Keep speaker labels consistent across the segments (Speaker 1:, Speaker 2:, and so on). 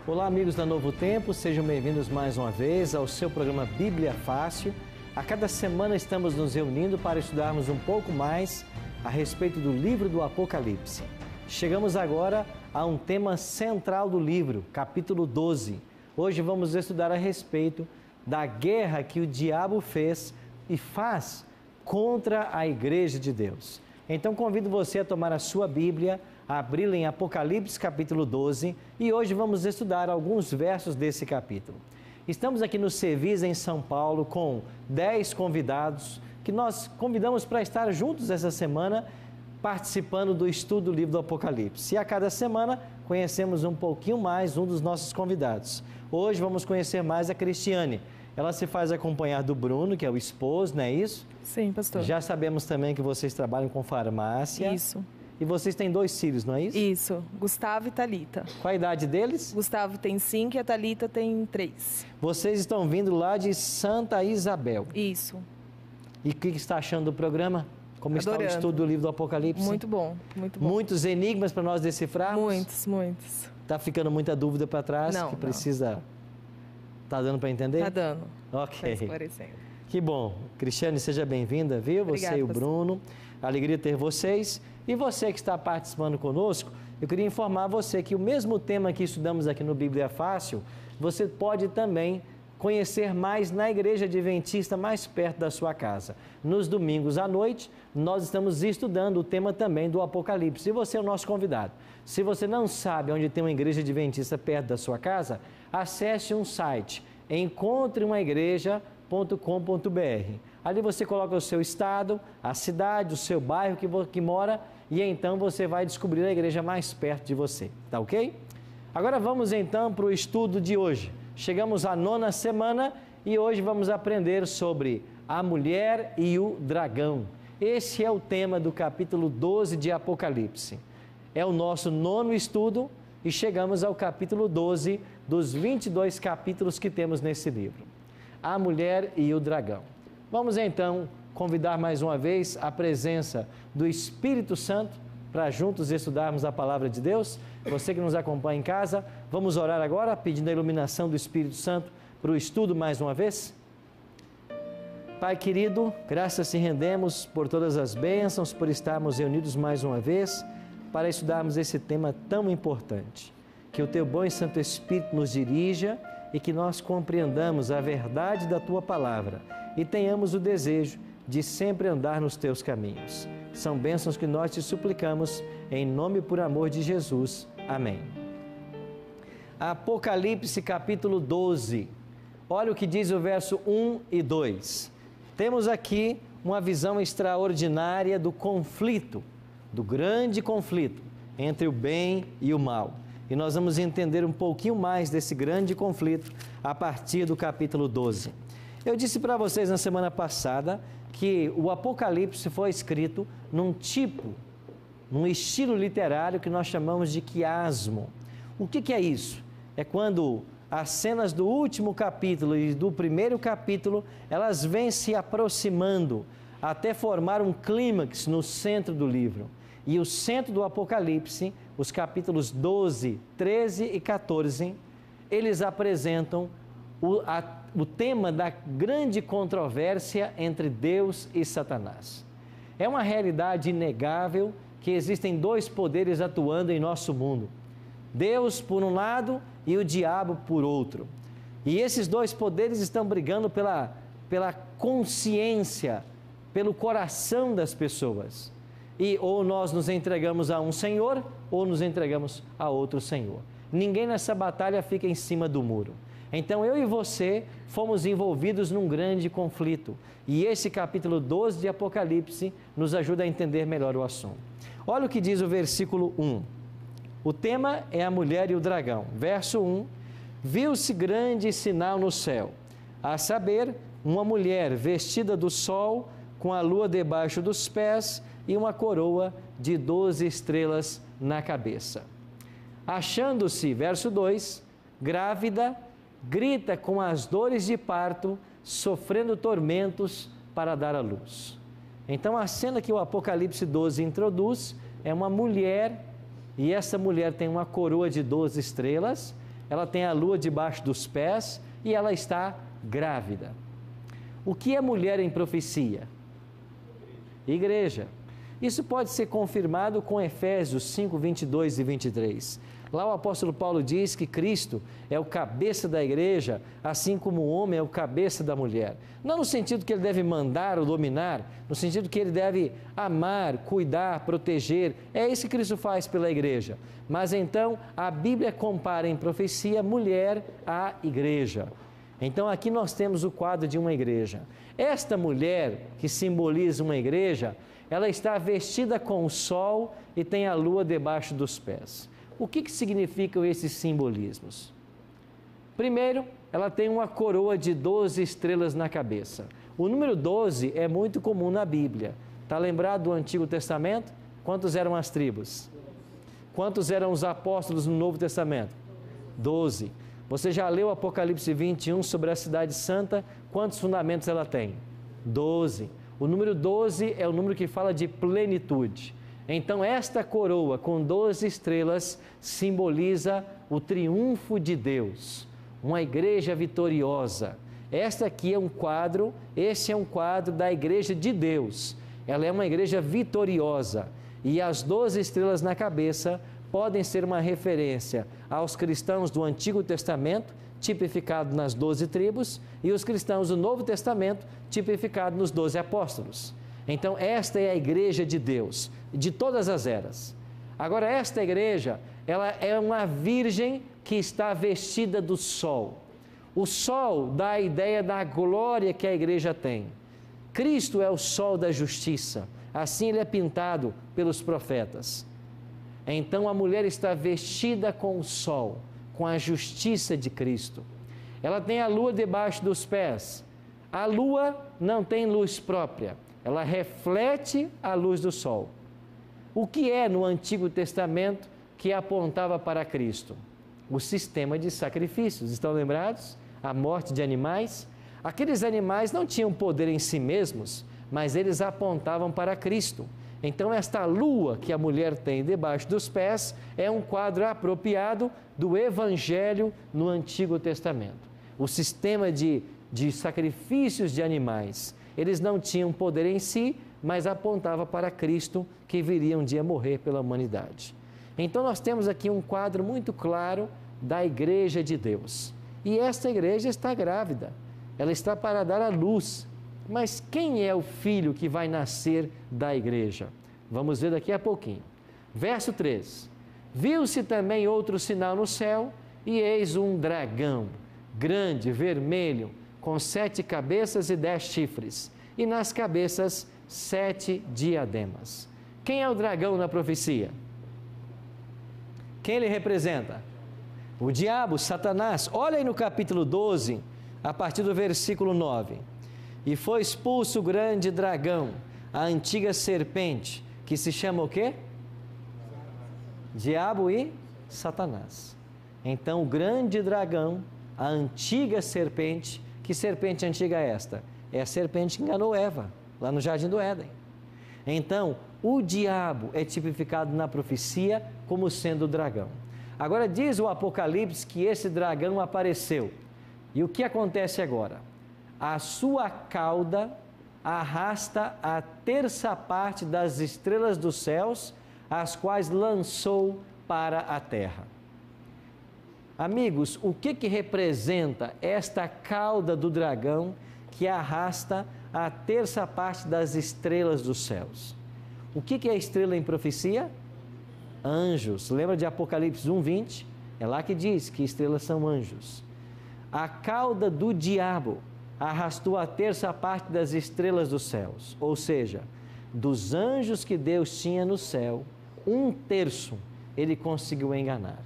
Speaker 1: Olá, amigos da Novo Tempo, sejam bem-vindos mais uma vez ao seu programa Bíblia Fácil. A cada semana estamos nos reunindo para estudarmos um pouco mais a respeito do livro do Apocalipse. Chegamos agora a um tema central do livro, capítulo 12. Hoje vamos estudar a respeito da guerra que o diabo fez e faz contra a Igreja de Deus. Então convido você a tomar a sua Bíblia, a abri-la em Apocalipse capítulo 12 e hoje vamos estudar alguns versos desse capítulo. Estamos aqui no Sevis em São Paulo com 10 convidados que nós convidamos para estar juntos essa semana participando do estudo do livro do Apocalipse. E a cada semana conhecemos um pouquinho mais um dos nossos convidados. Hoje vamos conhecer mais a Cristiane. Ela se faz acompanhar do Bruno, que é o esposo, não é isso?
Speaker 2: Sim, pastor.
Speaker 1: Já sabemos também que vocês trabalham com farmácia.
Speaker 2: Isso.
Speaker 1: E vocês têm 2 filhos, não é isso?
Speaker 2: Isso, Gustavo e Thalita.
Speaker 1: Qual a idade deles?
Speaker 2: Gustavo tem 5 e a Thalita tem 3.
Speaker 1: Vocês estão vindo lá de Santa Isabel.
Speaker 2: Isso.
Speaker 1: E o que está achando do programa? Como
Speaker 2: Adorando.
Speaker 1: está o estudo do livro do Apocalipse?
Speaker 2: Muito bom, muito bom.
Speaker 1: Muitos enigmas para nós decifrarmos?
Speaker 2: Muitos.
Speaker 1: Está ficando muita dúvida para trás?
Speaker 2: Não,
Speaker 1: que precisa... Está dando para entender?
Speaker 2: Tá dando.
Speaker 1: Ok.
Speaker 2: Tá esclarecendo.
Speaker 1: Que bom. Cristiane, seja bem-vinda, viu?
Speaker 2: Obrigada,
Speaker 1: você e o
Speaker 2: pastor.
Speaker 1: Bruno. Alegria ter vocês. E você que está participando conosco, eu queria informar você que o mesmo tema que estudamos aqui no Bíblia Fácil, você pode também conhecer mais na Igreja Adventista mais perto da sua casa. Nos domingos à noite, nós estamos estudando o tema também do Apocalipse. E você é o nosso convidado. Se você não sabe onde tem uma Igreja Adventista perto da sua casa, acesse um site, encontreumaigreja.com.br. Ali você coloca o seu estado, a cidade, o seu bairro que mora e então você vai descobrir a igreja mais perto de você, tá ok? Agora vamos então para o estudo de hoje. Chegamos à 9ª semana e hoje vamos aprender sobre a mulher e o dragão. Esse é o tema do capítulo 12 de Apocalipse. É o nosso 9º estudo e chegamos ao capítulo 12 dos 22 capítulos que temos nesse livro. A mulher e o dragão. Vamos então convidar mais uma vez a presença do Espírito Santo para juntos estudarmos a palavra de Deus. Você que nos acompanha em casa, vamos orar agora pedindo a iluminação do Espírito Santo para o estudo mais uma vez. Pai querido, graças te rendemos por todas as bênçãos, por estarmos reunidos mais uma vez para estudarmos esse tema tão importante. Que o teu bom e santo Espírito nos dirija e que nós compreendamos a verdade da tua palavra e tenhamos o desejo de sempre andar nos teus caminhos. São bênçãos que nós te suplicamos, em nome e por amor de Jesus. Amém. Apocalipse capítulo 12. Olha o que diz o verso 1 e 2. Temos aqui uma visão extraordinária do conflito, do grande conflito entre o bem e o mal. E nós vamos entender um pouquinho mais desse grande conflito a partir do capítulo 12. Eu disse para vocês na semana passada que o Apocalipse foi escrito num estilo literário que nós chamamos de quiasmo. O que é isso? É quando as cenas do último capítulo e do primeiro capítulo, elas vêm se aproximando até formar um clímax no centro do livro. E o centro do Apocalipse, os capítulos 12, 13 e 14, eles apresentam o tema da grande controvérsia entre Deus e Satanás. É uma realidade inegável que existem 2 poderes atuando em nosso mundo. Deus por um lado e o diabo por outro. E esses 2 poderes estão brigando pela consciência, pelo coração das pessoas. E ou nós nos entregamos a um senhor ou nos entregamos a outro senhor. Ninguém nessa batalha fica em cima do muro. Então eu e você fomos envolvidos num grande conflito. E esse capítulo 12 de Apocalipse nos ajuda a entender melhor o assunto. Olha o que diz o versículo 1. O tema é a mulher e o dragão. Verso 1. Viu-se grande sinal no céu, a saber, uma mulher vestida do sol, com a lua debaixo dos pés e uma coroa de 12 estrelas na cabeça. Achando-se, verso 2, grávida, grita com as dores de parto, sofrendo tormentos para dar à luz. Então a cena que o Apocalipse 12 introduz é uma mulher, e essa mulher tem uma coroa de 12 estrelas, ela tem a lua debaixo dos pés e ela está grávida. O que é mulher em profecia? Igreja. Isso pode ser confirmado com Efésios 5, 22 e 23. Lá o apóstolo Paulo diz que Cristo é o cabeça da igreja, assim como o homem é o cabeça da mulher. Não no sentido que ele deve mandar ou dominar, no sentido que ele deve amar, cuidar, proteger. É isso que Cristo faz pela igreja. Mas então a Bíblia compara em profecia mulher à igreja. Então aqui nós temos o quadro de uma igreja. Esta mulher que simboliza uma igreja, ela está vestida com o sol e tem a lua debaixo dos pés. O que significam esses simbolismos? Primeiro, ela tem uma coroa de 12 estrelas na cabeça. O número 12 é muito comum na Bíblia. Está lembrado do Antigo Testamento? Quantos eram as tribos? Quantos eram os apóstolos no Novo Testamento? 12. Você já leu Apocalipse 21 sobre a cidade santa? Quantos fundamentos ela tem? 12. O número 12 é o número que fala de plenitude. Então, esta coroa com 12 estrelas simboliza o triunfo de Deus, uma igreja vitoriosa. Esta aqui é um quadro, esse é um quadro da igreja de Deus. Ela é uma igreja vitoriosa e as 12 estrelas na cabeça podem ser uma referência aos cristãos do Antigo Testamento, tipificado nas 12 tribos, e os cristãos do Novo Testamento, tipificado nos 12 apóstolos. Então, esta é a igreja de Deus, de todas as eras. Agora, esta igreja, ela é uma virgem que está vestida do sol. O sol dá a ideia da glória que a igreja tem. Cristo é o sol da justiça, assim ele é pintado pelos profetas. Então, a mulher está vestida com o sol, com a justiça de Cristo. Ela tem a lua debaixo dos pés. A lua não tem luz própria. Ela reflete a luz do sol. O que é no Antigo Testamento que apontava para Cristo? O sistema de sacrifícios. Estão lembrados? A morte de animais. Aqueles animais não tinham poder em si mesmos, mas eles apontavam para Cristo. Então, esta lua que a mulher tem debaixo dos pés é um quadro apropriado do Evangelho no Antigo Testamento. O sistema de sacrifícios de animais, eles não tinham poder em si, mas apontava para Cristo que viria um dia morrer pela humanidade. Então nós temos aqui um quadro muito claro da igreja de Deus. E esta igreja está grávida, ela está para dar à luz. Mas quem é o filho que vai nascer da igreja? Vamos ver daqui a pouquinho. Verso 3. Viu-se também outro sinal no céu, e eis um dragão, grande, vermelho, com 7 cabeças e 10 chifres, e nas cabeças 7 diademas. Quem é o dragão na profecia? Quem ele representa? O diabo, Satanás. Olha aí no capítulo 12, a partir do versículo 9. E foi expulso o grande dragão, a antiga serpente, que se chama o quê? Diabo e Satanás. Então, o grande dragão, a antiga serpente. Que serpente antiga é esta? É a serpente que enganou Eva, lá no Jardim do Éden. Então, o diabo é tipificado na profecia como sendo o dragão. Agora, diz o Apocalipse que esse dragão apareceu. E o que acontece agora? A sua cauda arrasta a terça parte das estrelas dos céus, as quais lançou para a terra. Amigos, o que representa esta cauda do dragão que arrasta a terça parte das estrelas dos céus? O que é estrela em profecia? Anjos. Lembra de Apocalipse 1:20? É lá que diz que estrelas são anjos. A cauda do diabo arrastou a terça parte das estrelas dos céus, ou seja, dos anjos que Deus tinha no céu, 1/3 ele conseguiu enganar.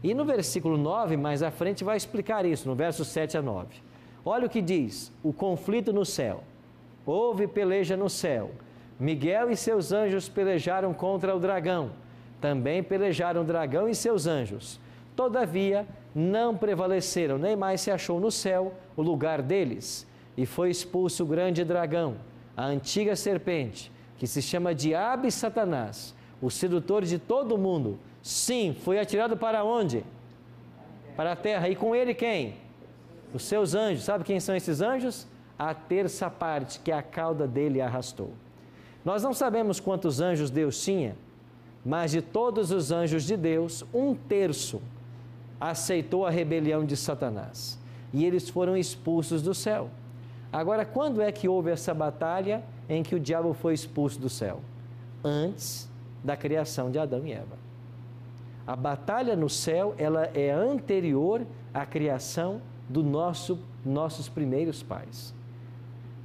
Speaker 1: E no versículo 9, mais à frente, vai explicar isso, no verso 7 a 9. Olha o que diz, o conflito no céu. Houve peleja no céu. Miguel e seus anjos pelejaram contra o dragão. Também pelejaram o dragão e seus anjos. Todavia, não prevaleceram, nem mais se achou no céu o lugar deles. E foi expulso o grande dragão, a antiga serpente, que se chama Diabo e Satanás, o sedutor de todo o mundo. Sim, foi atirado para onde? para a terra. E com ele quem? Os seus anjos. Sabe quem são esses anjos? A terça parte que a cauda dele arrastou. Nós não sabemos quantos anjos Deus tinha, mas de todos os anjos de Deus, 1/3 aceitou a rebelião de Satanás. E eles foram expulsos do céu. Agora, quando é que houve essa batalha em que o diabo foi expulso do céu? Antes da criação de Adão e Eva. A batalha no céu, ela é anterior à criação dos nossos primeiros pais.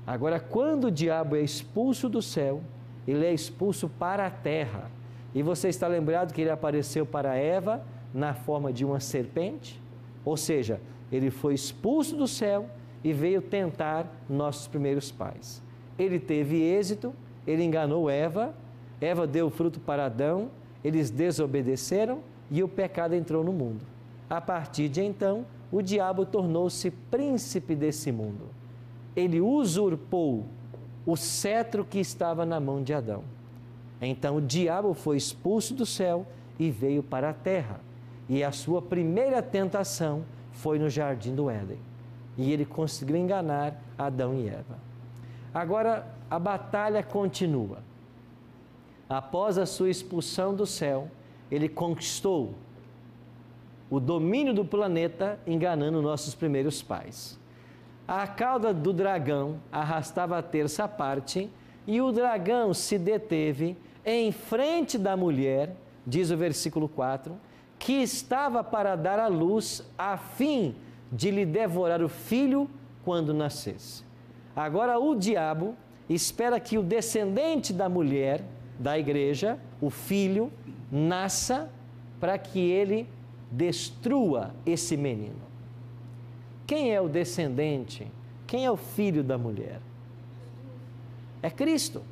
Speaker 1: Agora, quando o diabo é expulso do céu, ele é expulso para a terra. E você está lembrado que ele apareceu para Eva na forma de uma serpente? Ou seja, ele foi expulso do céu e veio tentar nossos primeiros pais. Ele teve êxito, ele enganou Eva, Eva deu fruto para Adão, eles desobedeceram e o pecado entrou no mundo. A partir de então, o diabo tornou-se príncipe desse mundo. Ele usurpou o cetro que estava na mão de Adão. Então o diabo foi expulso do céu e veio para a terra. E a sua primeira tentação foi no jardim do Éden. E ele conseguiu enganar Adão e Eva. Agora a batalha continua. Após a sua expulsão do céu, ele conquistou o domínio do planeta, enganando nossos primeiros pais. A cauda do dragão arrastava a terça parte e o dragão se deteve em frente da mulher, diz o versículo 4, que estava para dar à luz a fim de lhe devorar o filho quando nascesse. Agora o diabo espera que o descendente da mulher, da igreja, o filho, nasça para que ele destrua esse menino. Quem é o descendente? Quem é o filho da mulher? É Cristo.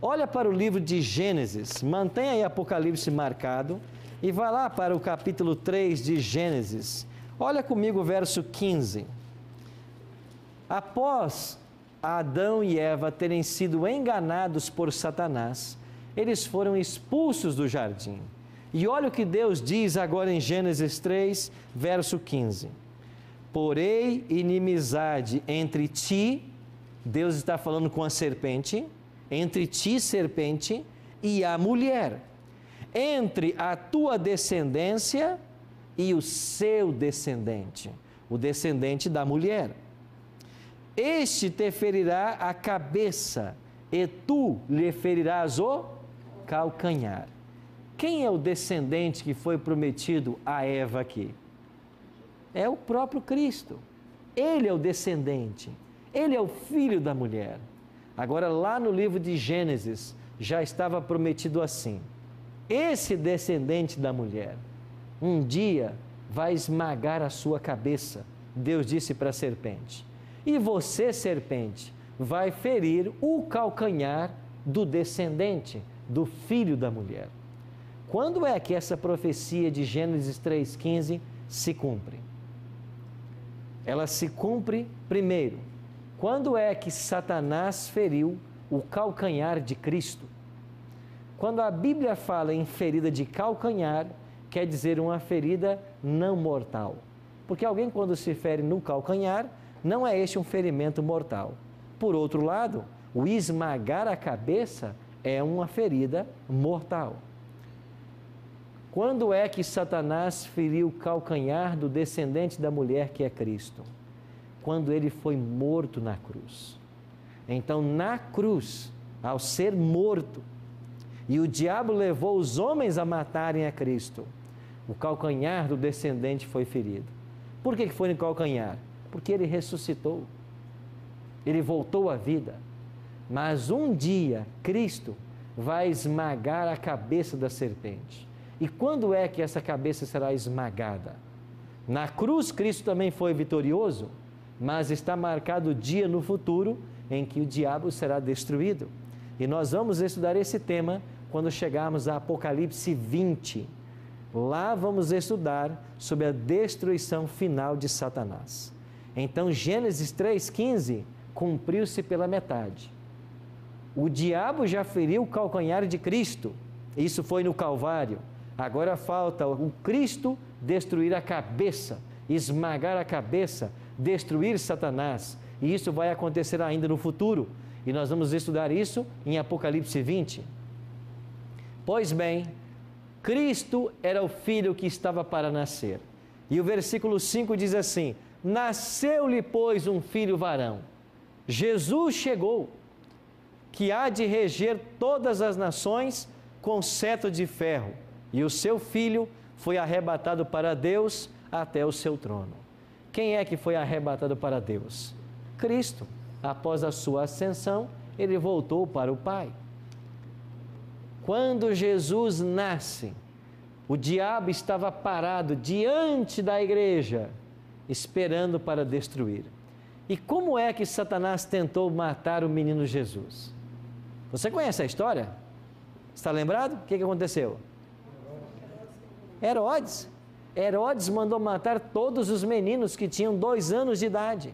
Speaker 1: Olha para o livro de Gênesis, mantenha aí Apocalipse marcado e vá lá para o capítulo 3 de Gênesis. Olha comigo o verso 15. Após Adão e Eva terem sido enganados por Satanás, eles foram expulsos do jardim. E olha o que Deus diz agora em Gênesis 3, verso 15. Porém, inimizade entre ti, Deus está falando com a serpente, entre ti, serpente, e a mulher, entre a tua descendência e o seu descendente, o descendente da mulher. Este te ferirá a cabeça, e tu lhe ferirás o calcanhar. Quem é o descendente que foi prometido a Eva aqui? É o próprio Cristo. Ele é o descendente. Ele é o filho da mulher. Agora, lá no livro de Gênesis, já estava prometido assim: esse descendente da mulher, um dia vai esmagar a sua cabeça. Deus disse para a serpente. E você, serpente, vai ferir o calcanhar do descendente, do filho da mulher. Quando é que essa profecia de Gênesis 3,15 se cumpre? Ela se cumpre primeiro. Quando é que Satanás feriu o calcanhar de Cristo? Quando a Bíblia fala em ferida de calcanhar, quer dizer uma ferida não mortal. Porque alguém, quando se fere no calcanhar, não é este um ferimento mortal. Por outro lado, o esmagar a cabeça é uma ferida mortal. Quando é que Satanás feriu o calcanhar do descendente da mulher que é Cristo? Quando ele foi morto na cruz. Então, na cruz, ao ser morto, e o diabo levou os homens a matarem a Cristo, o calcanhar do descendente foi ferido. Por que foi no calcanhar? Porque ele ressuscitou, ele voltou à vida. Mas um dia, Cristo vai esmagar a cabeça da serpente. E quando é que essa cabeça será esmagada? Na cruz, Cristo também foi vitorioso, mas está marcado o dia no futuro em que o diabo será destruído. E nós vamos estudar esse tema quando chegarmos a Apocalipse 20. Lá vamos estudar sobre a destruição final de Satanás. Então, Gênesis 3,15 cumpriu-se pela metade. O diabo já feriu o calcanhar de Cristo. Isso foi no Calvário. Agora falta o Cristo destruir a cabeça, esmagar a cabeça, destruir Satanás. E isso vai acontecer ainda no futuro. E nós vamos estudar isso em Apocalipse 20. Pois bem, Cristo era o filho que estava para nascer. E o versículo 5 diz assim: nasceu-lhe, pois, um filho varão. Jesus chegou, que há de reger todas as nações com cetro de ferro. E o seu filho foi arrebatado para Deus até o seu trono. Quem é que foi arrebatado para Deus? Cristo. Após a sua ascensão, ele voltou para o Pai. Quando Jesus nasce, o diabo estava parado diante da igreja, esperando para destruir. E como é que Satanás tentou matar o menino Jesus? Você conhece a história? Está lembrado? O que aconteceu? Herodes. Herodes mandou matar todos os meninos que tinham 2 anos de idade.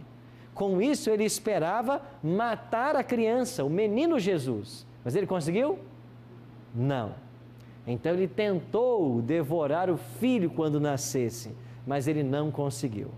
Speaker 1: Com isso, ele esperava matar a criança, o menino Jesus. Mas ele conseguiu? Não. Então ele tentou devorar o filho quando nascesse, mas ele não conseguiu.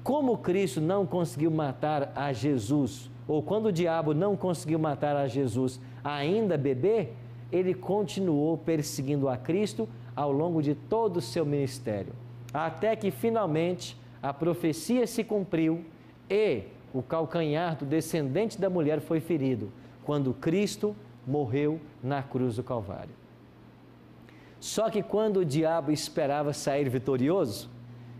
Speaker 1: Como Cristo não conseguiu matar a Jesus, ou quando o diabo não conseguiu matar a Jesus ainda bebê, ele continuou perseguindo a Cristo ao longo de todo o seu ministério, até que finalmente a profecia se cumpriu e o calcanhar do descendente da mulher foi ferido, quando Cristo morreu na cruz do Calvário. Só que quando o diabo esperava sair vitorioso,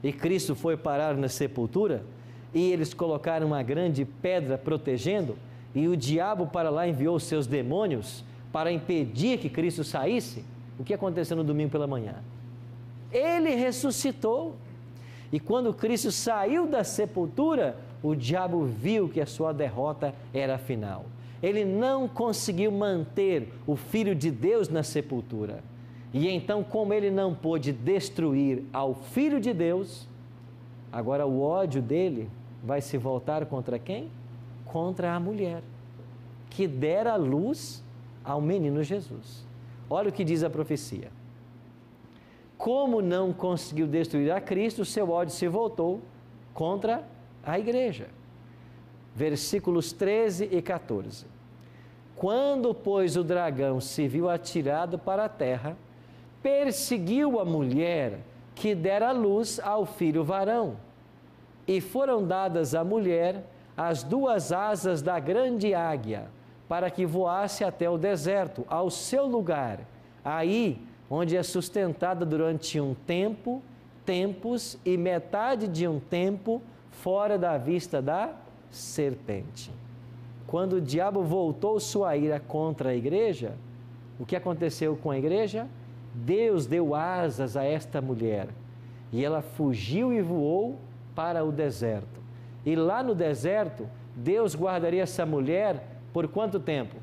Speaker 1: e Cristo foi parar na sepultura, e eles colocaram uma grande pedra protegendo, e o diabo para lá enviou seus demônios para impedir que Cristo saísse, o que aconteceu no domingo pela manhã? Ele ressuscitou, e quando Cristo saiu da sepultura, o diabo viu que a sua derrota era final. Ele não conseguiu manter o Filho de Deus na sepultura. E então, como ele não pôde destruir ao Filho de Deus, agora o ódio dele vai se voltar contra quem? Contra a mulher, que dera luz ao menino Jesus. Olha o que diz a profecia. Como não conseguiu destruir a Cristo, o seu ódio se voltou contra a igreja. Versículos 13 e 14. Quando, pois, o dragão se viu atirado para a terra, perseguiu a mulher que dera luz ao filho varão. E foram dadas à mulher as 2 asas da grande águia, para que voasse até o deserto, ao seu lugar, aí onde é sustentada durante um tempo, tempos e metade de um tempo, fora da vista da serpente. Quando o diabo voltou sua ira contra a igreja, o que aconteceu com a igreja? Deus deu asas a esta mulher, e ela fugiu e voou para o deserto. E lá no deserto, Deus guardaria essa mulher por quanto tempo?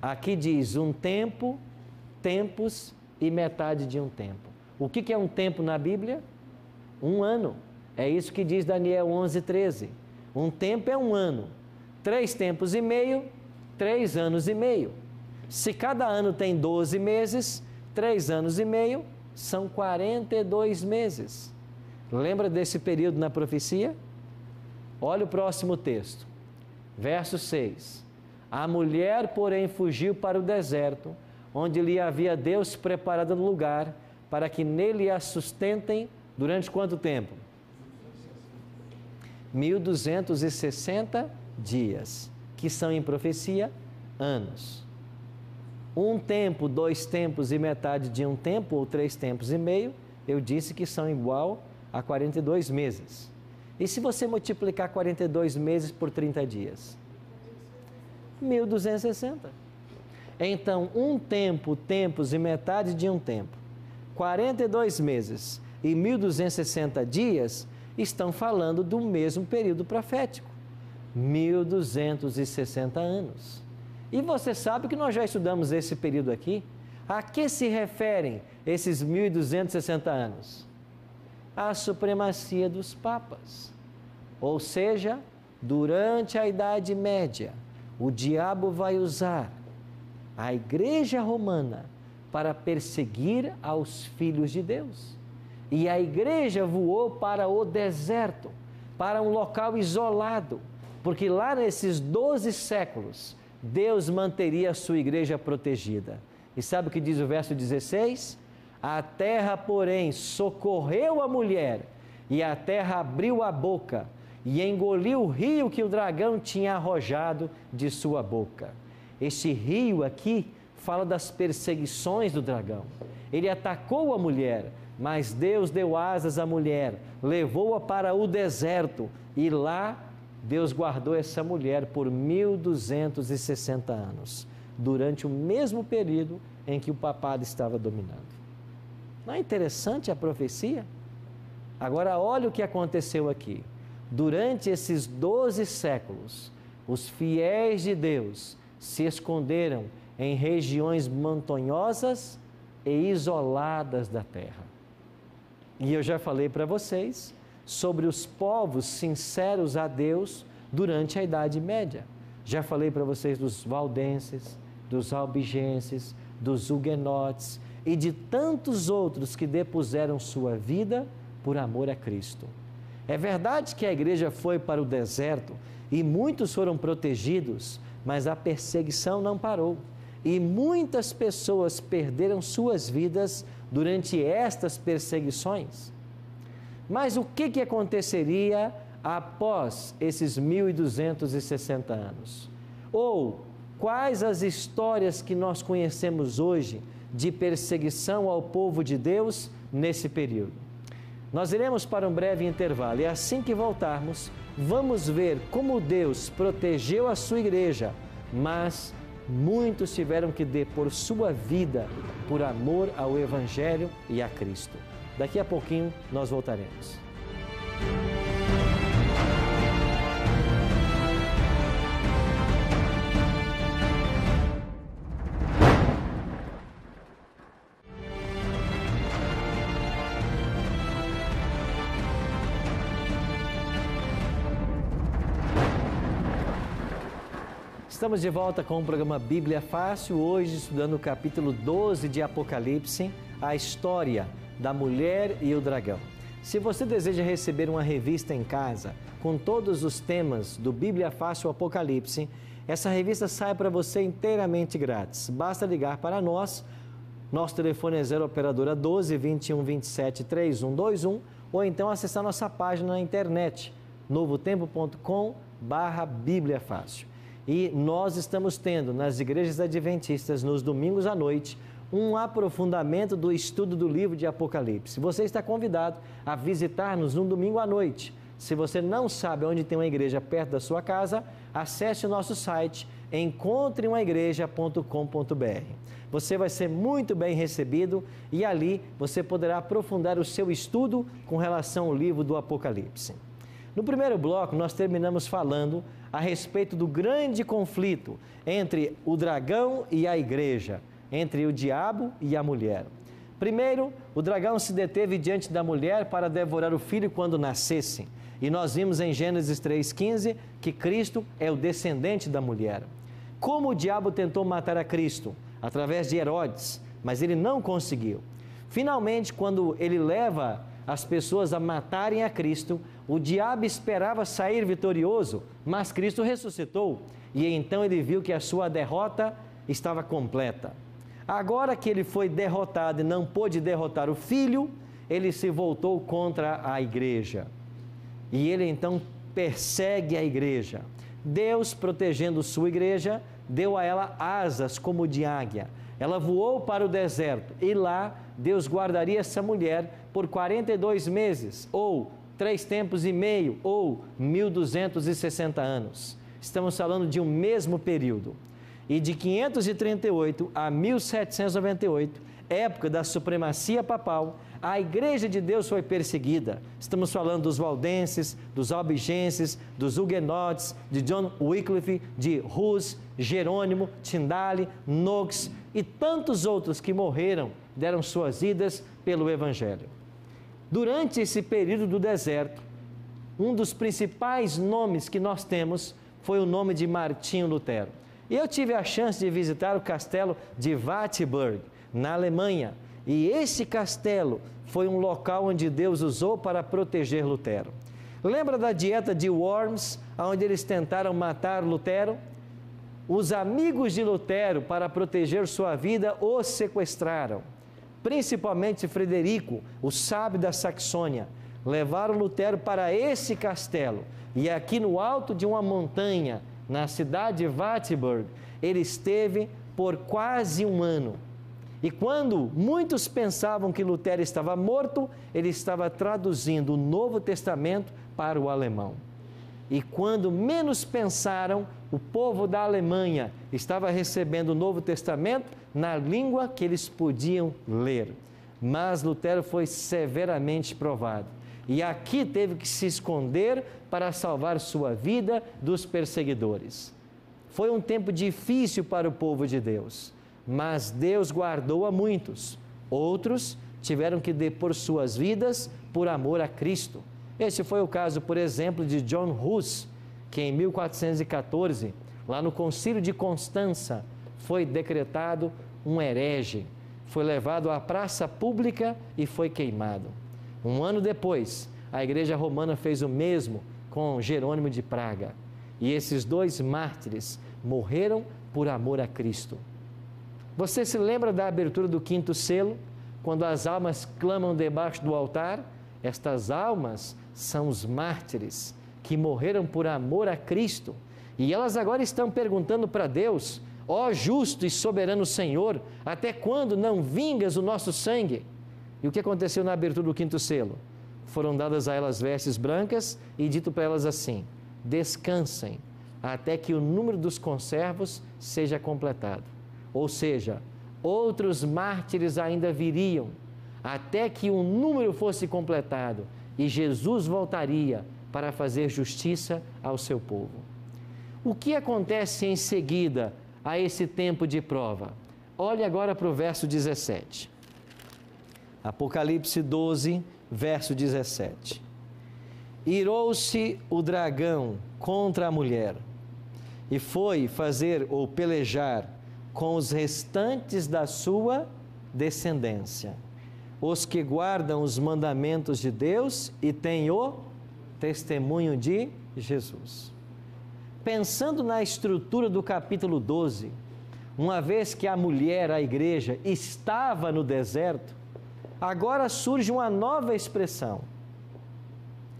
Speaker 1: Aqui diz um tempo, tempos e metade de um tempo. O que é um tempo na Bíblia? 1 ano. É isso que diz Daniel 11:13. Um tempo é 1 ano. 3 tempos e meio, 3 anos e meio. Se cada ano tem 12 meses, 3 anos e meio são 42 meses. Lembra desse período na profecia? Olha o próximo texto. Verso 6. A mulher, porém, fugiu para o deserto, onde lhe havia Deus preparado um lugar para que nele a sustentem durante quanto tempo? 1260 dias, que são em profecia anos. 1 tempo, 2 tempos e metade de um tempo, ou 3 tempos e meio, eu disse que são igual a 42 meses. E se você multiplicar 42 meses por 30 dias? 1260. Então, 1 tempo, tempos e metade de um tempo, 42 meses e 1260 dias estão falando do mesmo período profético, 1260 anos. E você sabe que nós já estudamos esse período aqui. A que se referem esses 1260 anos? À supremacia dos papas. Ou seja, durante a Idade Média, o diabo vai usar a Igreja Romana para perseguir aos filhos de Deus. E a igreja voou para o deserto, para um local isolado, porque lá nesses 12 séculos, Deus manteria a sua igreja protegida. E sabe o que diz o verso 16? A terra, porém, socorreu a mulher, e a terra abriu a boca, e engoliu o rio que o dragão tinha arrojado de sua boca. Este rio aqui fala das perseguições do dragão. Ele atacou a mulher, mas Deus deu asas à mulher, levou-a para o deserto, e lá Deus guardou essa mulher por 1260 anos, durante o mesmo período em que o papado estava dominando. Não é interessante a profecia? Agora olha o que aconteceu aqui. Durante esses 12 séculos, os fiéis de Deus se esconderam em regiões montanhosas e isoladas da terra. E eu já falei para vocês sobre os povos sinceros a Deus durante a Idade Média. Já falei para vocês dos valdenses, dos albigenses, dos huguenotes e de tantos outros que depuseram sua vida por amor a Cristo. É verdade que a igreja foi para o deserto e muitos foram protegidos, mas a perseguição não parou. E muitas pessoas perderam suas vidas durante estas perseguições. Mas o que aconteceria após esses 1260 anos? Ou quais as histórias que nós conhecemos hoje de perseguição ao povo de Deus nesse período? Nós iremos para um breve intervalo e assim que voltarmos, vamos ver como Deus protegeu a sua igreja, mas muitos tiveram que depor sua vida por amor ao Evangelho e a Cristo. Daqui a pouquinho nós voltaremos. Estamos de volta com o programa Bíblia Fácil, hoje estudando o capítulo 12 de Apocalipse, a história da mulher e o dragão. Se você deseja receber uma revista em casa com todos os temas do Bíblia Fácil Apocalipse, essa revista sai para você inteiramente grátis. Basta ligar para nós, nosso telefone é 0 operadora 12 21 27 3121 ou então acessar nossa página na internet novotempo.com/Bíblia Fácil. E nós estamos tendo nas igrejas adventistas, nos domingos à noite, um aprofundamento do estudo do livro de Apocalipse. Você está convidado a visitar-nos no domingo à noite. Se você não sabe onde tem uma igreja perto da sua casa, acesse o nosso site encontreumaigreja.com.br. Você vai ser muito bem recebido e ali você poderá aprofundar o seu estudo com relação ao livro do Apocalipse. No primeiro bloco, nós terminamos falando a respeito do grande conflito entre o dragão e a igreja, entre o diabo e a mulher. Primeiro, o dragão se deteve diante da mulher para devorar o filho quando nascesse. E nós vimos em Gênesis 3,15 que Cristo é o descendente da mulher. Como o diabo tentou matar a Cristo? Através de Herodes, mas ele não conseguiu. Finalmente, quando ele leva as pessoas a matarem a Cristo, o diabo esperava sair vitorioso, mas Cristo ressuscitou e então ele viu que a sua derrota estava completa. Agora que ele foi derrotado e não pôde derrotar o filho, ele se voltou contra a igreja e ele então persegue a igreja. Deus, protegendo sua igreja, deu a ela asas como de águia. Ela voou para o deserto e lá Deus guardaria essa mulher por 42 meses, ou 3 tempos e meio, ou 1260 anos. Estamos falando de um mesmo período. E de 538 a 1798, época da supremacia papal, a igreja de Deus foi perseguida. Estamos falando dos valdenses, dos albigenses, dos huguenotes, de John Wycliffe, de Hus, Jerônimo, Tyndale, Knox e tantos outros que morreram, deram suas vidas pelo Evangelho. Durante esse período do deserto, um dos principais nomes que nós temos foi o nome de Martinho Lutero. E eu tive a chance de visitar o castelo de Wartburg, na Alemanha. E esse castelo foi um local onde Deus usou para proteger Lutero. Lembra da dieta de Worms, onde eles tentaram matar Lutero? Os amigos de Lutero, para proteger sua vida, o sequestraram. Principalmente Frederico, o sábio da Saxônia, levaram Lutero para esse castelo. E aqui no alto de uma montanha, na cidade de Wartburg, ele esteve por quase um ano. E quando muitos pensavam que Lutero estava morto, ele estava traduzindo o Novo Testamento para o alemão. E quando menos pensaram, o povo da Alemanha estava recebendo o Novo Testamento na língua que eles podiam ler. Mas Lutero foi severamente provado. E aqui teve que se esconder para salvar sua vida dos perseguidores. Foi um tempo difícil para o povo de Deus, mas Deus guardou a muitos. Outros tiveram que depor suas vidas por amor a Cristo. Este foi o caso, por exemplo, de John Hus, que em 1414, lá no Concílio de Constança, foi decretado um herege. Foi levado à praça pública e foi queimado. Um ano depois, a Igreja Romana fez o mesmo com Jerônimo de Praga. E esses dois mártires morreram por amor a Cristo. Você se lembra da abertura do 5º selo, quando as almas clamam debaixo do altar? Estas almas são os mártires que morreram por amor a Cristo. E elas agora estão perguntando para Deus: ó justo e soberano Senhor, até quando não vingas o nosso sangue? E o que aconteceu na abertura do 5º selo? Foram dadas a elas vestes brancas e dito para elas assim: descansem, até que o número dos conservos seja completado. Ou seja, outros mártires ainda viriam, até que o número fosse completado e Jesus voltaria para fazer justiça ao seu povo. O que acontece em seguida a esse tempo de prova? Olhe agora para o verso 17. Apocalipse 12, verso 17. Irou-se o dragão contra a mulher e foi fazer ou pelejar com os restantes da sua descendência, os que guardam os mandamentos de Deus e têm o testemunho de Jesus. Pensando na estrutura do capítulo 12, uma vez que a mulher, a igreja, estava no deserto, agora surge uma nova expressão.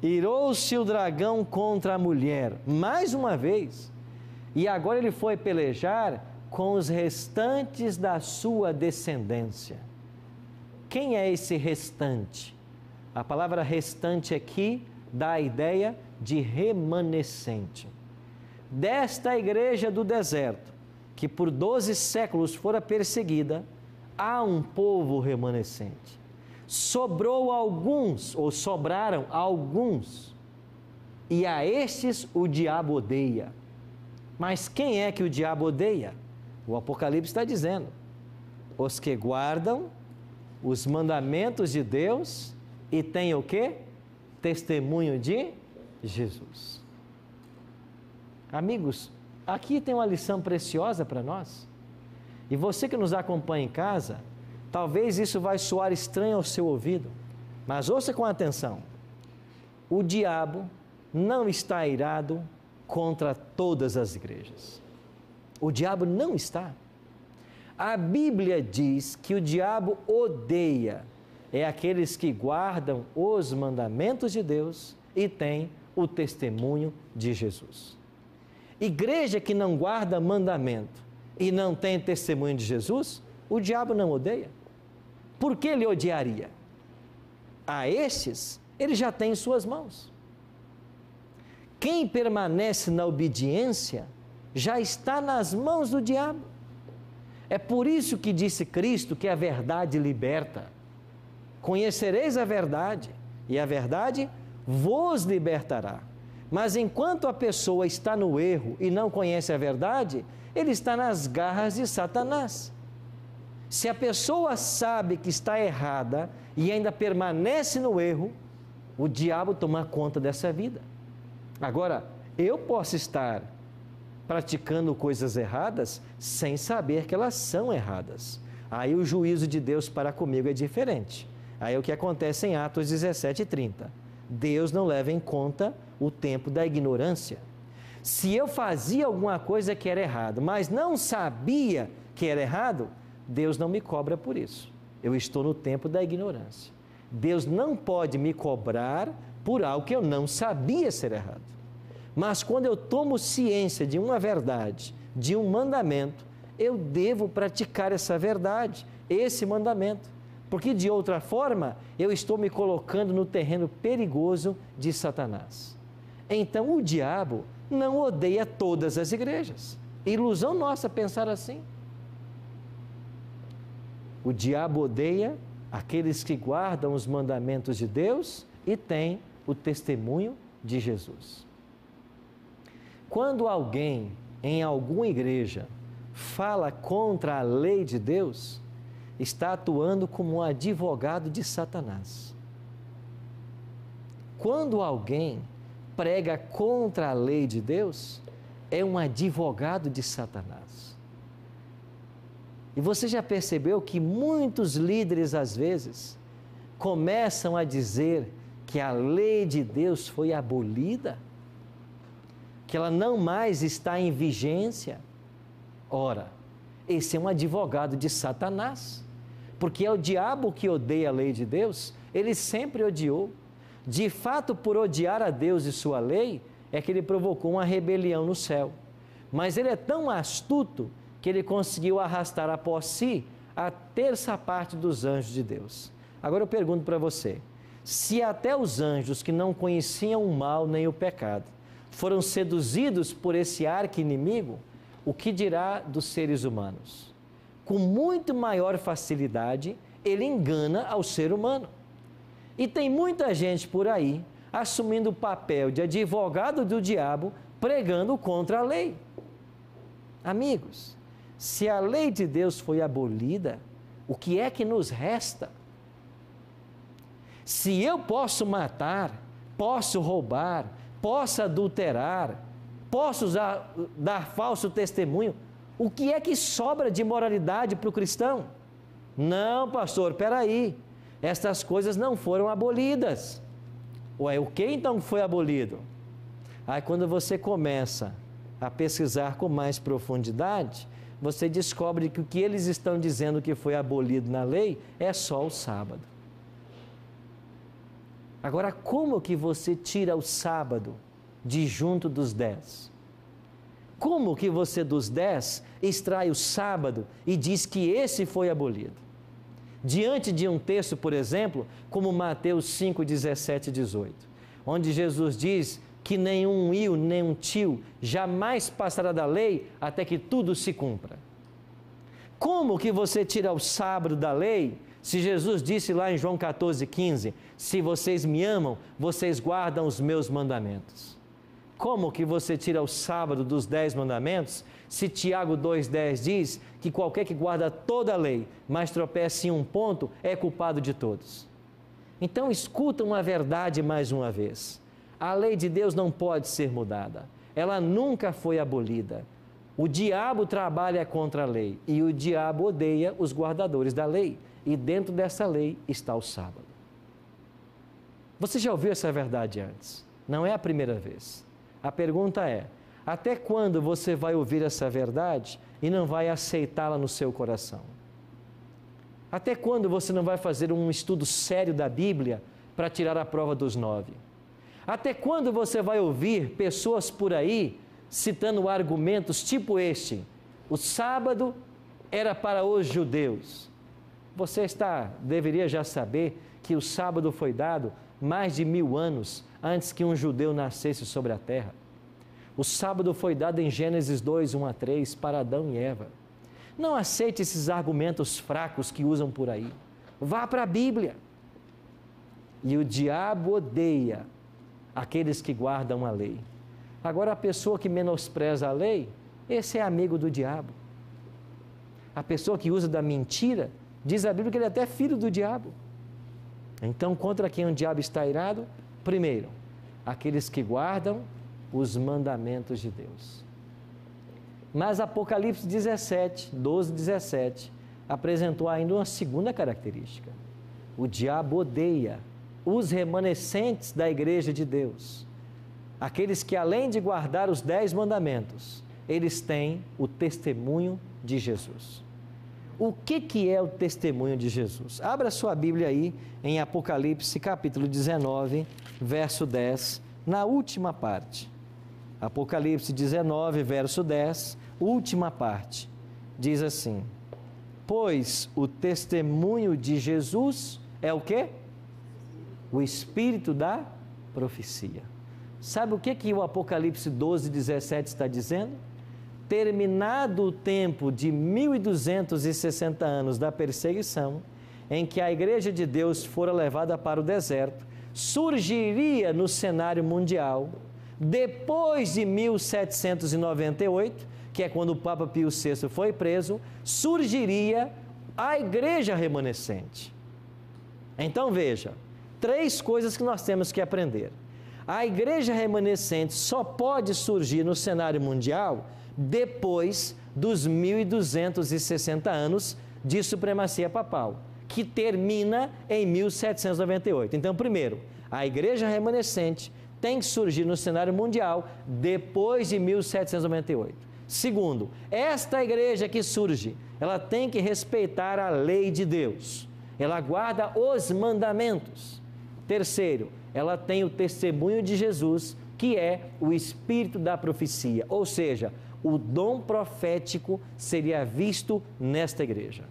Speaker 1: Irou-se o dragão contra a mulher, mais uma vez, e agora ele foi pelejar com os restantes da sua descendência. Quem é esse restante? A palavra restante aqui dá a ideia de remanescente. Desta igreja do deserto, que por 12 séculos fora perseguida, há um povo remanescente. Sobrou alguns, ou sobraram alguns, e a estes o diabo odeia. Mas quem é que o diabo odeia? O Apocalipse está dizendo: os que guardam os mandamentos de Deus e têm o quê? Testemunho de Jesus. Amigos, aqui tem uma lição preciosa para nós. E você que nos acompanha em casa, talvez isso vai soar estranho ao seu ouvido, mas ouça com atenção. O diabo não está irado contra todas as igrejas. O diabo não está. A Bíblia diz que o diabo odeia aqueles que guardam os mandamentos de Deus e têm o testemunho de Jesus. Igreja que não guarda mandamento e não tem testemunho de Jesus, o diabo não odeia. Por que ele odiaria? A estes, ele já tem em suas mãos. Quem permanece na obediência já está nas mãos do diabo. É por isso que disse Cristo que a verdade liberta. Conhecereis a verdade, e a verdade vos libertará. Mas enquanto a pessoa está no erro e não conhece a verdade, ele está nas garras de Satanás. Se a pessoa sabe que está errada e ainda permanece no erro, o diabo toma conta dessa vida. Agora, eu posso estar praticando coisas erradas sem saber que elas são erradas. Aí o juízo de Deus para comigo é diferente. Aí é o que acontece em Atos 17:30. Deus não leva em conta o tempo da ignorância. Se eu fazia alguma coisa que era errado, mas não sabia que era errado, Deus não me cobra por isso. Eu estou no tempo da ignorância. Deus não pode me cobrar por algo que eu não sabia ser errado. Mas quando eu tomo ciência de uma verdade, de um mandamento, eu devo praticar essa verdade, esse mandamento. Porque de outra forma, eu estou me colocando no terreno perigoso de Satanás. Então o diabo não odeia todas as igrejas. Ilusão nossa pensar assim. O diabo odeia aqueles que guardam os mandamentos de Deus e têm o testemunho de Jesus. Quando alguém em alguma igreja fala contra a lei de Deus, está atuando como um advogado de Satanás. Quando alguém prega contra a lei de Deus, é um advogado de Satanás. E você já percebeu que muitos líderes, às vezes, começam a dizer que a lei de Deus foi abolida? Que ela não mais está em vigência? Ora, esse é um advogado de Satanás, porque é o diabo que odeia a lei de Deus, ele sempre odiou. De fato, por odiar a Deus e sua lei, é que ele provocou uma rebelião no céu. Mas ele é tão astuto que ele conseguiu arrastar após si a terça parte dos anjos de Deus. Agora eu pergunto para você, se até os anjos que não conheciam o mal nem o pecado foram seduzidos por esse arqui-inimigo, o que dirá dos seres humanos? Com muito maior facilidade, ele engana ao ser humano. E tem muita gente por aí assumindo o papel de advogado do diabo, pregando contra a lei. Amigos, se a lei de Deus foi abolida, o que é que nos resta? Se eu posso matar, posso roubar, posso adulterar, posso dar falso testemunho, o que é que sobra de moralidade para o cristão? Não, pastor, peraí, estas coisas não foram abolidas. Ué, o que então foi abolido? Aí quando você começa a pesquisar com mais profundidade, você descobre que o que eles estão dizendo que foi abolido na lei é só o sábado. Agora, como que você tira o sábado de junto dos 10? Como que você dos 10 extrai o sábado e diz que esse foi abolido? Diante de um texto, por exemplo, como Mateus 5, 17 e 18, onde Jesus diz que nenhum io, nem um tio jamais passará da lei até que tudo se cumpra. Como que você tira o sábado da lei, se Jesus disse lá em João 14,15, se vocês me amam, vocês guardam os meus mandamentos? Como que você tira o sábado dos 10 mandamentos, se Tiago 2,10 diz que qualquer que guarda toda a lei, mas tropeça em um ponto, é culpado de todos? Então escuta uma verdade mais uma vez. A lei de Deus não pode ser mudada. Ela nunca foi abolida. O diabo trabalha contra a lei e o diabo odeia os guardadores da lei. E dentro dessa lei está o sábado. Você já ouviu essa verdade antes? Não é a primeira vez. A pergunta é, até quando você vai ouvir essa verdade e não vai aceitá-la no seu coração? Até quando você não vai fazer um estudo sério da Bíblia para tirar a prova dos 9? Até quando você vai ouvir pessoas por aí citando argumentos tipo este? O sábado era para os judeus. Você deveria já saber que o sábado foi dado mais de 1000 anos antes que um judeu nascesse sobre a terra. O sábado foi dado em Gênesis 2, 1 a 3, para Adão e Eva. Não aceite esses argumentos fracos que usam por aí. Vá para a Bíblia. E o diabo odeia aqueles que guardam a lei. Agora, a pessoa que menospreza a lei, esse é amigo do diabo. A pessoa que usa da mentira, diz a Bíblia que ele é até filho do diabo. Então, contra quem o diabo está irado? Primeiro, aqueles que guardam os mandamentos de Deus. Mas Apocalipse 17, 12, 17, apresentou ainda uma segunda característica. O diabo odeia os remanescentes da igreja de Deus. Aqueles que, além de guardar os 10 mandamentos, eles têm o testemunho de Jesus. O que é o testemunho de Jesus? Abra sua Bíblia aí em Apocalipse capítulo 19, verso 10, na última parte. Apocalipse 19, verso 10, última parte, diz assim: pois o testemunho de Jesus é o quê? O espírito da profecia. Sabe o que o Apocalipse 12, 17 está dizendo? Terminado o tempo de 1260 anos da perseguição, em que a igreja de Deus fora levada para o deserto, surgiria no cenário mundial, depois de 1798, que é quando o Papa Pio VI foi preso, surgiria a igreja remanescente. Então veja, 3 coisas que nós temos que aprender. A igreja remanescente só pode surgir no cenário mundial depois dos 1260 anos de supremacia papal, que termina em 1798. Então, primeiro, a igreja remanescente tem que surgir no cenário mundial depois de 1798. Segundo, esta igreja que surge, ela tem que respeitar a lei de Deus. Ela guarda os mandamentos. Terceiro, ela tem o testemunho de Jesus, que é o espírito da profecia, ou seja, o dom profético seria visto nesta igreja.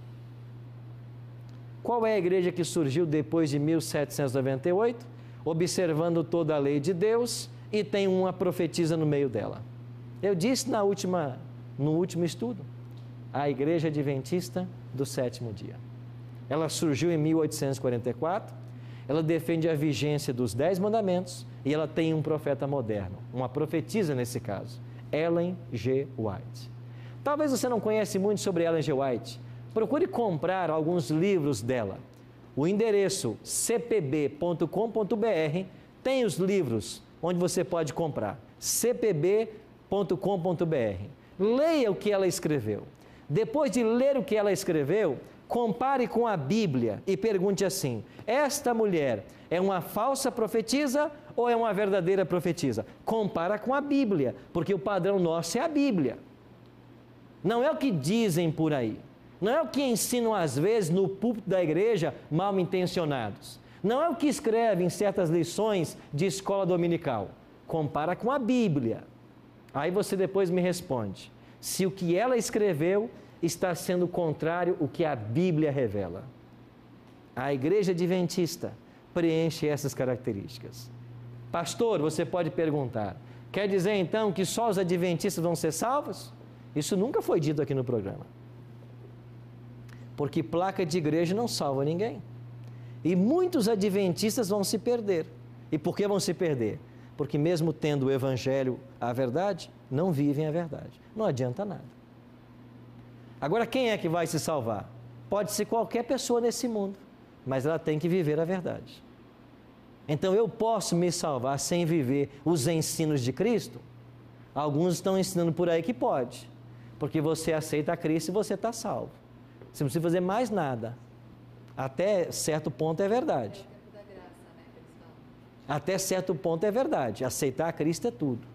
Speaker 1: Qual é a igreja que surgiu depois de 1798? Observando toda a lei de Deus e tem uma profetisa no meio dela. Eu disse no último estudo, a Igreja Adventista do Sétimo Dia. Ela surgiu em 1844, ela defende a vigência dos 10 mandamentos e ela tem um profeta moderno, uma profetisa nesse caso, Ellen G. White. Talvez você não conhece muito sobre Ellen G. White, procure comprar alguns livros dela. O endereço cpb.com.br tem os livros onde você pode comprar, cpb.com.br. Leia o que ela escreveu. Depois de ler o que ela escreveu, compare com a Bíblia e pergunte assim: esta mulher é uma falsa profetisa ou é uma verdadeira profetisa? Compara com a Bíblia, porque o padrão nosso é a Bíblia. Não é o que dizem por aí. Não é o que ensinam às vezes no púlpito da igreja, mal intencionados. Não é o que escrevem em certas lições de escola dominical. Compara com a Bíblia. Aí você depois me responde se o que ela escreveu está sendo contrário ao que a Bíblia revela. A igreja adventista preenche essas características. Pastor, você pode perguntar, quer dizer então que só os adventistas vão ser salvos? Isso nunca foi dito aqui no programa. Porque placa de igreja não salva ninguém. E muitos adventistas vão se perder. E por que vão se perder? Porque mesmo tendo o evangelho, a verdade, não vivem a verdade. Não adianta nada. Agora, quem é que vai se salvar? Pode ser qualquer pessoa nesse mundo, mas ela tem que viver a verdade. Então, eu posso me salvar sem viver os ensinos de Cristo? Alguns estão ensinando por aí que pode, porque você aceita a Cristo e você está salvo. Você não precisa fazer mais nada. Até certo ponto é verdade. Até certo ponto é verdade. Aceitar a Cristo é tudo.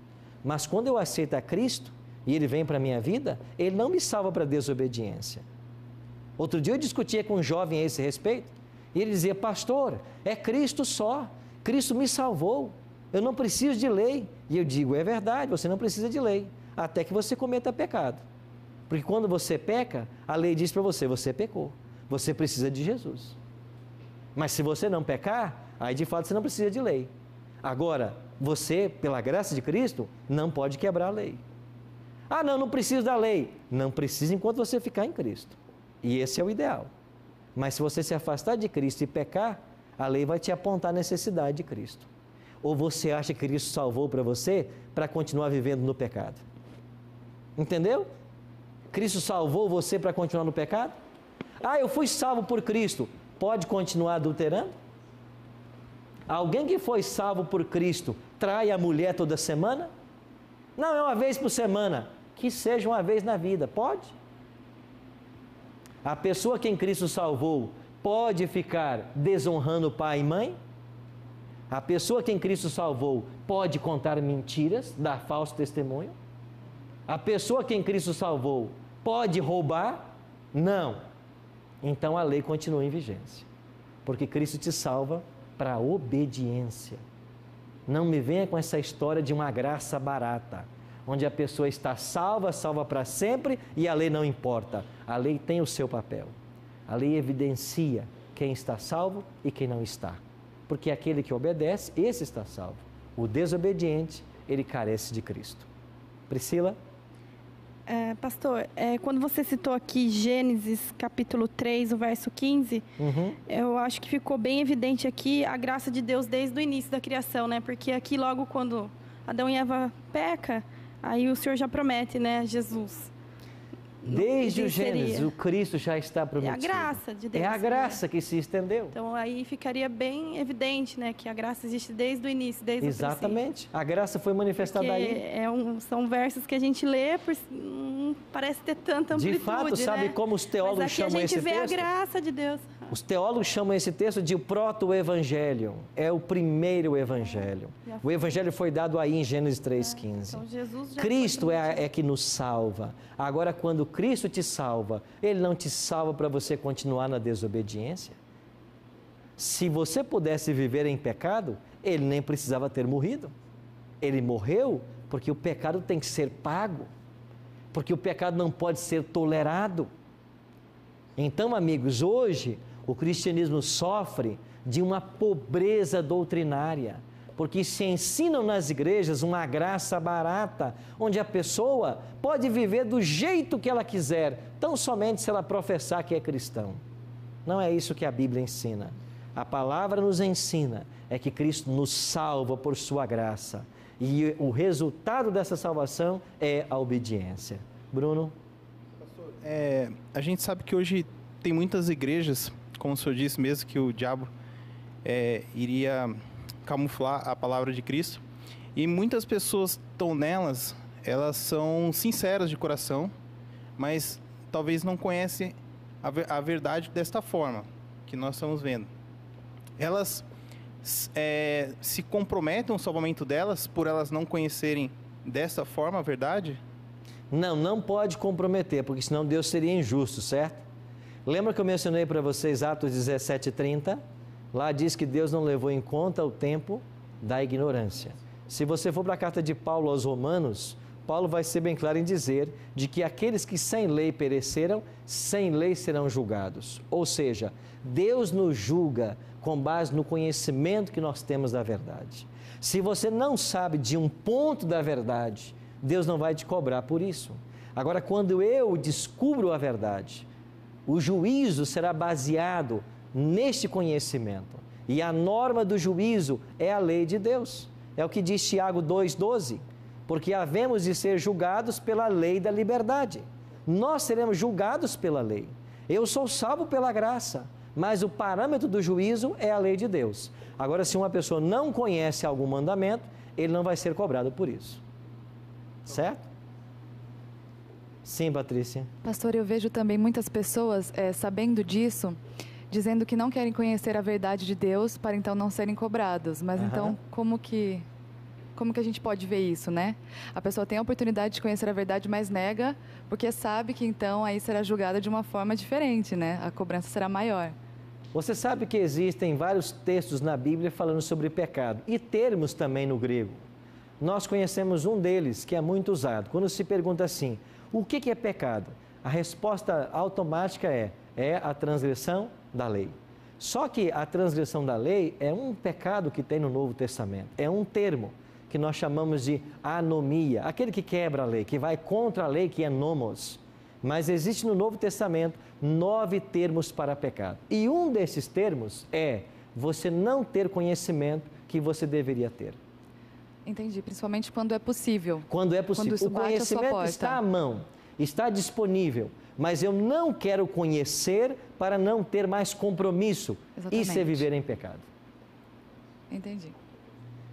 Speaker 1: Mas quando eu aceito a Cristo e Ele vem para a minha vida, Ele não me salva para a desobediência. Outro dia eu discutia com um jovem a esse respeito, e ele dizia: pastor, é Cristo só. Cristo me salvou. Eu não preciso de lei. E eu digo: é verdade, você não precisa de lei, até que você cometa pecado. Porque quando você peca, a lei diz para você: você pecou. Você precisa de Jesus. Mas se você não pecar, aí de fato você não precisa de lei. Agora, você, pela graça de Cristo, não pode quebrar a lei. Ah, não preciso da lei. Não precisa enquanto você ficar em Cristo. E esse é o ideal. Mas se você se afastar de Cristo e pecar, a lei vai te apontar a necessidade de Cristo. Ou você acha que Cristo salvou para você para continuar vivendo no pecado? Entendeu? Cristo salvou você para continuar no pecado? Ah, eu fui salvo por Cristo. Pode continuar adulterando? Alguém que foi salvo por Cristo trai a mulher toda semana? Não, é uma vez por semana. Que seja uma vez na vida. Pode? A pessoa que em Cristo salvou pode ficar desonrando pai e mãe? A pessoa que em Cristo salvou pode contar mentiras, dar falso testemunho? A pessoa que em Cristo salvou pode roubar? Não. Então a lei continua em vigência, porque Cristo te salva para a obediência. Não me venha com essa história de uma graça barata, onde a pessoa está salva, salva para sempre e a lei não importa. A lei tem o seu papel. A lei evidencia quem está salvo e quem não está. Porque aquele que obedece, esse está salvo. O desobediente, ele carece de Cristo. Priscila?
Speaker 3: Pastor, quando você citou aqui Gênesis capítulo 3, o verso 15, eu acho que ficou bem evidente aqui a graça de Deus desde o início da criação, né? Porque aqui logo quando Adão e Eva peca, aí o Senhor já promete, né, Jesus.
Speaker 1: Desde o Gênesis, o Cristo já está prometido.
Speaker 3: É a graça de Deus.
Speaker 1: É a graça que se estendeu.
Speaker 3: Então aí ficaria bem evidente, né, que a graça existe desde o início, desde
Speaker 1: Exatamente. A graça foi manifestada aí.
Speaker 3: São versos que a gente lê, parece ter tanta amplitude,
Speaker 1: de fato, sabe,
Speaker 3: né?
Speaker 1: como os teólogos chamam esse texto?
Speaker 3: Mas aqui a gente vê a graça de Deus.
Speaker 1: Os teólogos chamam esse texto de proto-evangelho. É o primeiro evangelho. O evangelho foi dado aí em Gênesis 3,15.
Speaker 3: Então Jesus já
Speaker 1: Cristo é que nos salva. Agora, quando Cristo te salva, Ele não te salva para você continuar na desobediência. Se você pudesse viver em pecado, Ele nem precisava ter morrido. Ele morreu porque o pecado tem que ser pago. Porque o pecado não pode ser tolerado. Então, amigos, hoje o cristianismo sofre de uma pobreza doutrinária, porque se ensinam nas igrejas uma graça barata, onde a pessoa pode viver do jeito que ela quiser, tão somente se ela professar que é cristão. Não é isso que a Bíblia ensina. A palavra nos ensina é que Cristo nos salva por sua graça, e o resultado dessa salvação é a obediência. Bruno?
Speaker 4: Pastor, a gente sabe que hoje tem muitas igrejas, como o senhor disse mesmo, que o diabo iria camuflar a palavra de Cristo. E muitas pessoas estão nelas, elas são sinceras de coração, mas talvez não conhecem a verdade desta forma que nós estamos vendo. Elas se comprometem ao salvamento delas por elas não conhecerem dessa forma a verdade?
Speaker 1: Não pode comprometer, porque senão Deus seria injusto, certo? Lembra que eu mencionei para vocês Atos 17:30? Lá diz que Deus não levou em conta o tempo da ignorância. Se você for para a carta de Paulo aos Romanos, Paulo vai ser bem claro em dizer de que aqueles que sem lei pereceram, sem lei serão julgados. Ou seja, Deus nos julga com base no conhecimento que nós temos da verdade. Se você não sabe de um ponto da verdade, Deus não vai te cobrar por isso. Agora, quando eu descubro a verdade, o juízo será baseado neste conhecimento. E a norma do juízo é a lei de Deus. É o que diz Tiago 2,12. Porque havemos de ser julgados pela lei da liberdade. Nós seremos julgados pela lei. Eu sou salvo pela graça, mas o parâmetro do juízo é a lei de Deus. Agora, se uma pessoa não conhece algum mandamento, ele não vai ser cobrado por isso. Certo? Sim, Patrícia.
Speaker 5: Pastor, eu vejo também muitas pessoas, sabendo disso, dizendo que não querem conhecer a verdade de Deus para então não serem cobrados. Mas então, como que a gente pode ver isso, né? A pessoa tem a oportunidade de conhecer a verdade, mas nega, porque sabe que então aí será julgada de uma forma diferente, né? A cobrança será maior.
Speaker 1: Você sabe que existem vários textos na Bíblia falando sobre pecado e termos também no grego. Nós conhecemos um deles que é muito usado. Quando se pergunta assim, o que é pecado? A resposta automática é a transgressão da lei. Só que a transgressão da lei é um pecado que tem no Novo Testamento, é um termo que nós chamamos de anomia, aquele que quebra a lei, que vai contra a lei, que é nomos. Mas existe no Novo Testamento 9 termos para pecado. E um desses termos é você não ter conhecimento que você deveria ter.
Speaker 5: Entendi, principalmente quando é possível.
Speaker 1: Quando é possível. O conhecimento está à mão, está disponível, mas eu não quero conhecer para não ter mais compromisso.
Speaker 5: Exatamente.
Speaker 1: Isso é viver em pecado.
Speaker 5: Entendi.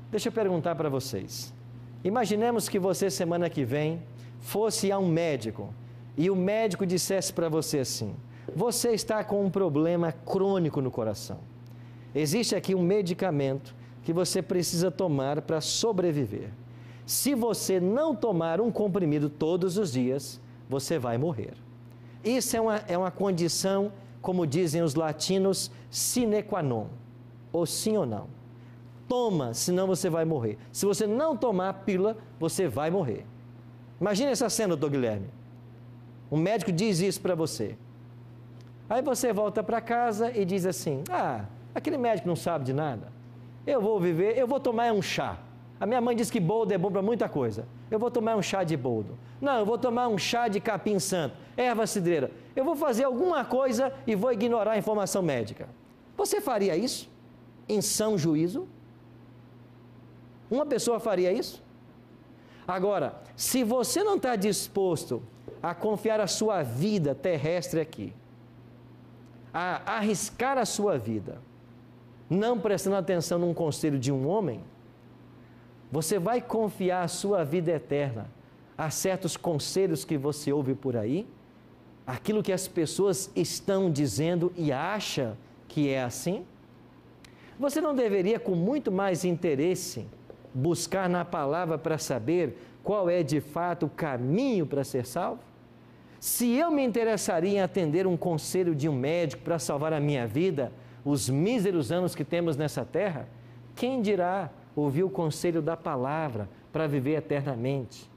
Speaker 1: Deixa eu perguntar para vocês. Imaginemos que você, semana que vem, fosse a um médico e o médico dissesse para você assim, você está com um problema crônico no coração. Existe aqui um medicamento que você precisa tomar para sobreviver. Se você não tomar um comprimido todos os dias, você vai morrer. Isso é uma condição, como dizem os latinos, sine qua non, ou sim ou não. Toma, senão você vai morrer. Se você não tomar a pílula, você vai morrer. Imagina essa cena, doutor Guilherme. Um médico diz isso para você. Aí você volta para casa e diz assim, aquele médico não sabe de nada. Eu vou viver, eu vou tomar um chá. A minha mãe diz que boldo é bom para muita coisa. Eu vou tomar um chá de boldo. Não, eu vou tomar um chá de capim santo, erva cidreira. Eu vou fazer alguma coisa e vou ignorar a informação médica. Você faria isso? Em são juízo? Uma pessoa faria isso? Agora, se você não está disposto a confiar a sua vida terrestre aqui, a arriscar a sua vida, não prestando atenção num conselho de um homem, você vai confiar a sua vida eterna a certos conselhos que você ouve por aí? Aquilo que as pessoas estão dizendo e acha que é assim? Você não deveria, com muito mais interesse, buscar na palavra para saber qual é de fato o caminho para ser salvo? Se eu me interessaria em atender um conselho de um médico para salvar a minha vida, os míseros anos que temos nessa terra, quem dirá ouvir o conselho da palavra para viver eternamente?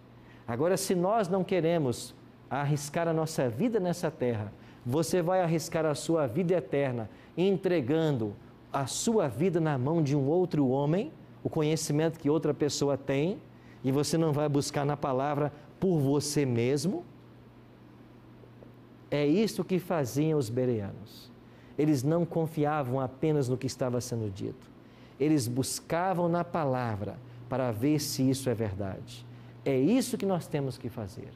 Speaker 1: Agora, se nós não queremos arriscar a nossa vida nessa terra, você vai arriscar a sua vida eterna entregando a sua vida na mão de um outro homem, o conhecimento que outra pessoa tem, e você não vai buscar na palavra por você mesmo? É isso que faziam os bereanos. Eles não confiavam apenas no que estava sendo dito. Eles buscavam na palavra para ver se isso é verdade. É isso que nós temos que fazer.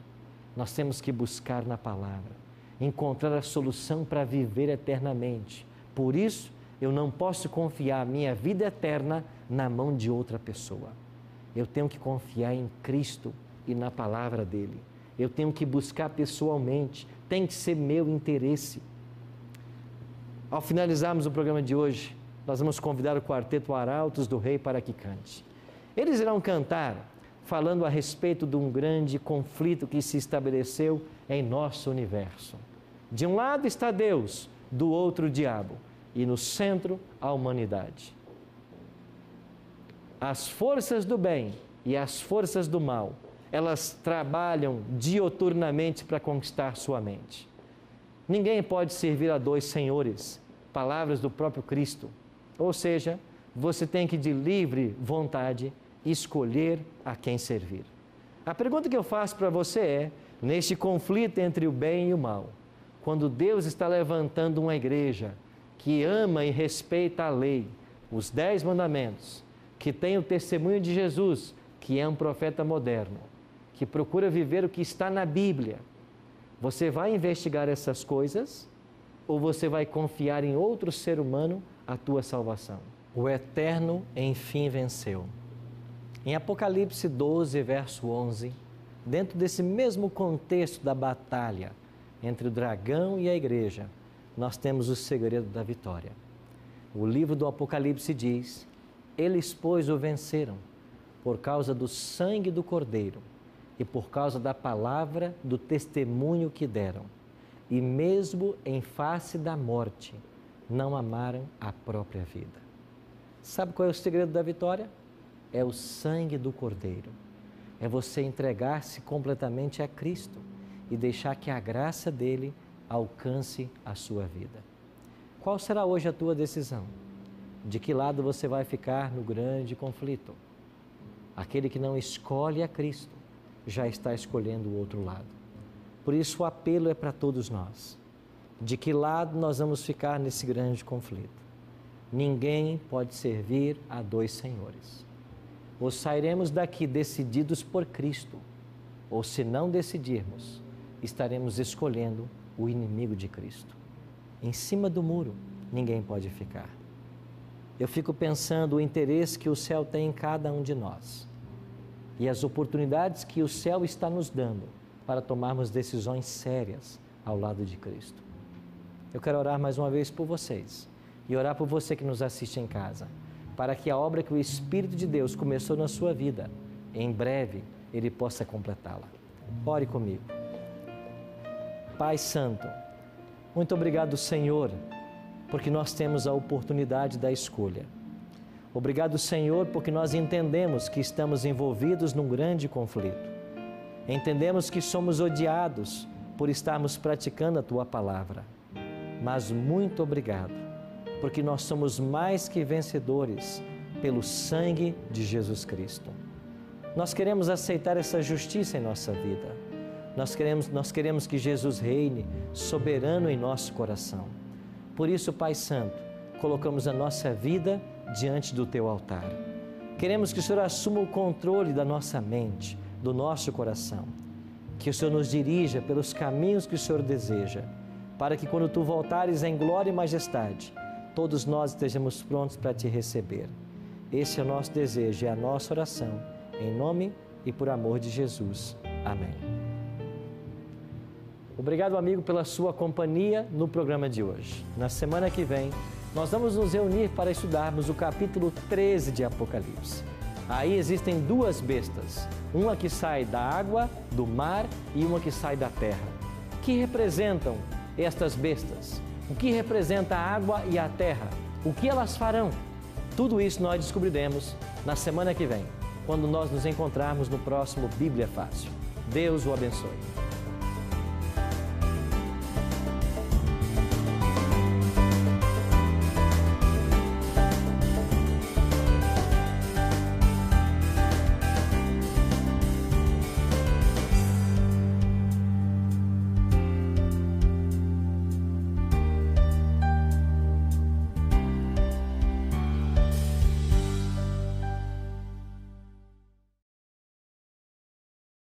Speaker 1: Nós temos que buscar na palavra, encontrar a solução para viver eternamente. Por isso, eu não posso confiar a minha vida eterna na mão de outra pessoa. Eu tenho que confiar em Cristo e na palavra dele. Eu tenho que buscar pessoalmente, tem que ser meu interesse. Ao finalizarmos o programa de hoje, nós vamos convidar o quarteto Arautos do Rei para que cante. Eles irão cantar falando a respeito de um grande conflito que se estabeleceu em nosso universo. De um lado está Deus, do outro o diabo, e no centro a humanidade. As forças do bem e as forças do mal, elas trabalham dioturnamente para conquistar sua mente. Ninguém pode servir a dois senhores, palavras do próprio Cristo. Ou seja, você tem que de livre vontade escolher a quem servir. A pergunta que eu faço para você é, neste conflito entre o bem e o mal, quando Deus está levantando uma igreja que ama e respeita a lei, os 10 mandamentos, que tem o testemunho de Jesus, que é um profeta moderno, que procura viver o que está na Bíblia, você vai investigar essas coisas ou você vai confiar em outro ser humano a tua salvação? O eterno, enfim, venceu. Em Apocalipse 12, verso 11, dentro desse mesmo contexto da batalha entre o dragão e a igreja, nós temos o segredo da vitória. O livro do Apocalipse diz: eles, pois, o venceram por causa do sangue do Cordeiro e por causa da palavra do testemunho que deram. E mesmo em face da morte, não amaram a própria vida. Sabe qual é o segredo da vitória? É o sangue do Cordeiro. É você entregar-se completamente a Cristo e deixar que a graça dele alcance a sua vida. Qual será hoje a tua decisão? De que lado você vai ficar no grande conflito? Aquele que não escolhe a Cristo já está escolhendo o outro lado. Por isso o apelo é para todos nós. De que lado nós vamos ficar nesse grande conflito? Ninguém pode servir a dois senhores. Ou sairemos daqui decididos por Cristo, ou se não decidirmos, estaremos escolhendo o inimigo de Cristo. Em cima do muro, ninguém pode ficar. Eu fico pensando o interesse que o céu tem em cada um de nós e as oportunidades que o céu está nos dando para tomarmos decisões sérias ao lado de Cristo. eu quero orar mais uma vez por vocês e orar por você que nos assiste em casa, para que a obra que o Espírito de Deus começou na sua vida, em breve Ele possa completá-la. Ore comigo. Pai Santo, muito obrigado, Senhor, porque nós temos a oportunidade da escolha. Obrigado, Senhor, porque nós entendemos que estamos envolvidos num grande conflito. Entendemos que somos odiados por estarmos praticando a Tua palavra. Mas muito obrigado, porque nós somos mais que vencedores pelo sangue de Jesus Cristo. Nós queremos aceitar essa justiça em nossa vida. Nós queremos que Jesus reine soberano em nosso coração. Por isso, Pai Santo, colocamos a nossa vida diante do Teu altar. Queremos que o Senhor assuma o controle da nossa mente, do nosso coração. Que o Senhor nos dirija pelos caminhos que o Senhor deseja, para que quando Tu voltares em glória e majestade, todos nós estejamos prontos para Te receber. Esse é o nosso desejo, é a nossa oração, em nome e por amor de Jesus. Amém. Obrigado, amigo, pela sua companhia no programa de hoje. Na semana que vem, nós vamos nos reunir para estudarmos o capítulo 13 de Apocalipse. Aí existem duas bestas, uma que sai da água, do mar e uma que sai da terra. O que representam estas bestas? O que representa a água e a terra? O que elas farão? Tudo isso nós descobriremos na semana que vem, quando nós nos encontrarmos no próximo Bíblia Fácil. Deus o abençoe.